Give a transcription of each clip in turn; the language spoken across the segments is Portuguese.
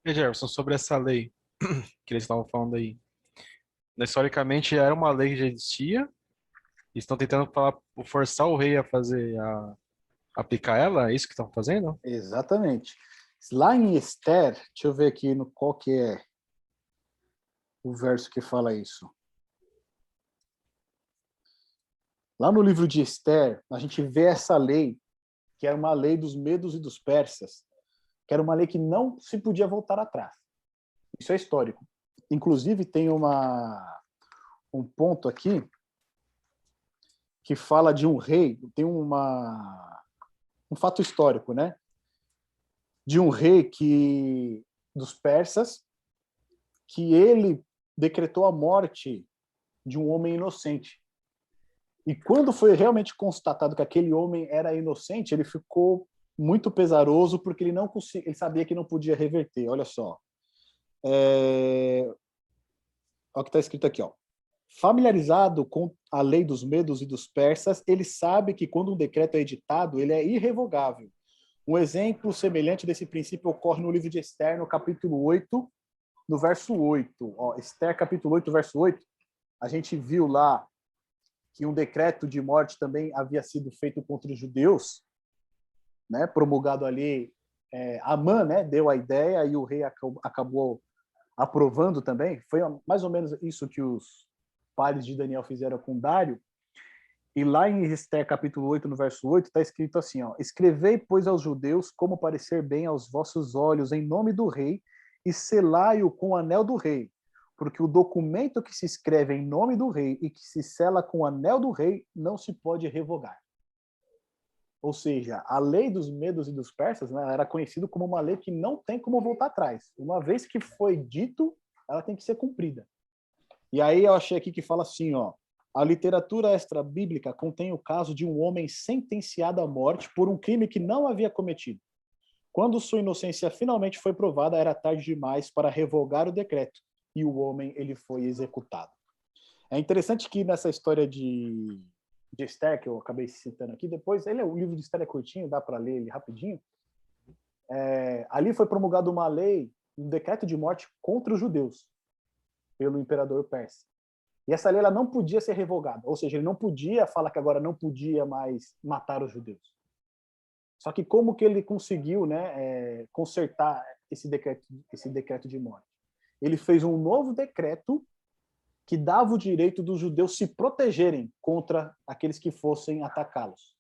E Jefferson, sobre essa lei que eles estavam falando aí, né, historicamente era uma lei que já existia, e estão tentando forçar o rei a aplicar ela, é isso que estão fazendo? Exatamente. Lá em Esther, deixa eu ver aqui no qual que é o verso que fala isso. Lá no livro de Esther, a gente vê essa lei, que era uma lei dos medos e dos persas, que era uma lei que não se podia voltar atrás. Isso é histórico. Inclusive, tem um ponto aqui que fala de um rei, tem um fato histórico, né? De um rei dos persas, que ele decretou a morte de um homem inocente. E quando foi realmente constatado que aquele homem era inocente, ele ficou muito pesaroso porque ele sabia que não podia reverter. Olha só. Olha o que está escrito aqui, ó. Familiarizado com a lei dos medos e dos persas, ele sabe que quando um decreto é editado, ele é irrevogável. Um exemplo semelhante desse princípio ocorre no livro de Esther, no capítulo 8, no verso 8. Ó, Esther, capítulo 8, verso 8. A gente viu lá que um decreto de morte também havia sido feito contra os judeus, né, promulgado ali. Amã, né, deu a ideia e o rei acabou aprovando também. Foi mais ou menos isso que os pares de Daniel fizeram com Dário. E lá em Esther, capítulo 8, no verso 8, está escrito assim, ó: escrevei, pois, aos judeus como parecer bem aos vossos olhos em nome do rei, e selai-o com o anel do rei, porque o documento que se escreve em nome do rei e que se sela com o anel do rei não se pode revogar. Ou seja, a lei dos medos e dos persas, né, era conhecida como uma lei que não tem como voltar atrás. Uma vez que foi dito, ela tem que ser cumprida. E aí eu achei aqui que fala assim, ó: a literatura extra-bíblica contém o caso de um homem sentenciado à morte por um crime que não havia cometido. Quando sua inocência finalmente foi provada, era tarde demais para revogar o decreto, e o homem ele foi executado. É interessante que nessa história de Esther, que eu acabei citando aqui, depois, o livro de Esther é curtinho, dá para ler ele rapidinho. Ali foi promulgada uma lei, um decreto de morte contra os judeus, pelo imperador persa. E essa lei ela não podia ser revogada, ou seja, ele não podia falar que agora não podia mais matar os judeus. Só que como que ele conseguiu, né, consertar esse decreto de morte? Ele fez um novo decreto que dava o direito dos judeus se protegerem contra aqueles que fossem atacá-los.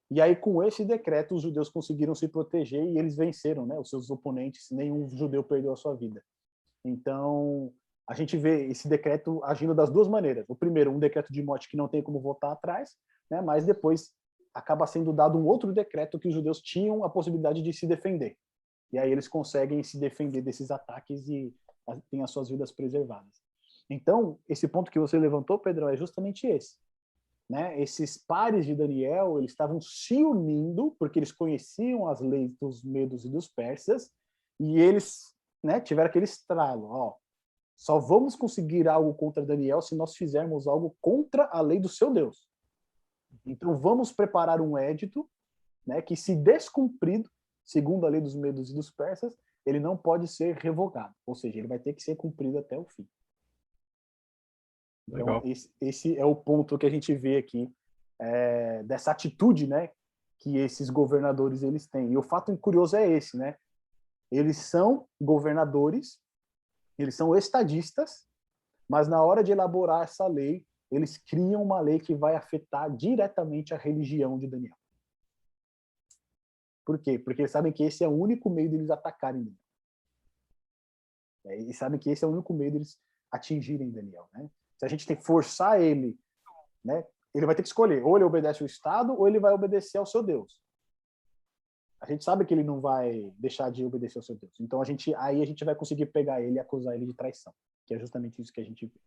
E aí, com esse decreto, os judeus conseguiram se proteger e eles venceram, né, os seus oponentes, nenhum judeu perdeu a sua vida. Então, a gente vê esse decreto agindo das duas maneiras. O primeiro, um decreto de morte que não tem como voltar atrás, né, mas depois acaba sendo dado um outro decreto que os judeus tinham a possibilidade de se defender. E aí eles conseguem se defender desses ataques e têm as suas vidas preservadas. Então, esse ponto que você levantou, Pedro, é justamente esse. Né? Esses pares de Daniel, eles estavam se unindo porque eles conheciam as leis dos medos e dos persas e eles, né, tiveram aquele estralo. Ó, só vamos conseguir algo contra Daniel se nós fizermos algo contra a lei do seu Deus. Então vamos preparar um édito, né, que se descumprido, segundo a lei dos medos e dos persas, ele não pode ser revogado. Ou seja, ele vai ter que ser cumprido até o fim. Então, Legal. esse é o ponto que a gente vê aqui, dessa atitude, né, que esses governadores eles têm. E o fato curioso é esse, né? Eles são governadores, eles são estadistas, mas na hora de elaborar essa lei, eles criam uma lei que vai afetar diretamente a religião de Daniel. Por quê? Porque eles sabem que esse é o único meio deles atacarem Daniel. E sabem que esse é o único meio deles atingirem Daniel. Né? Se a gente tem que forçar ele, né, ele vai ter que escolher, ou ele obedece ao Estado, ou ele vai obedecer ao seu Deus. A gente sabe que ele não vai deixar de obedecer ao seu Deus. Então aí a gente vai conseguir pegar ele e acusar ele de traição, que é justamente isso que a gente vê.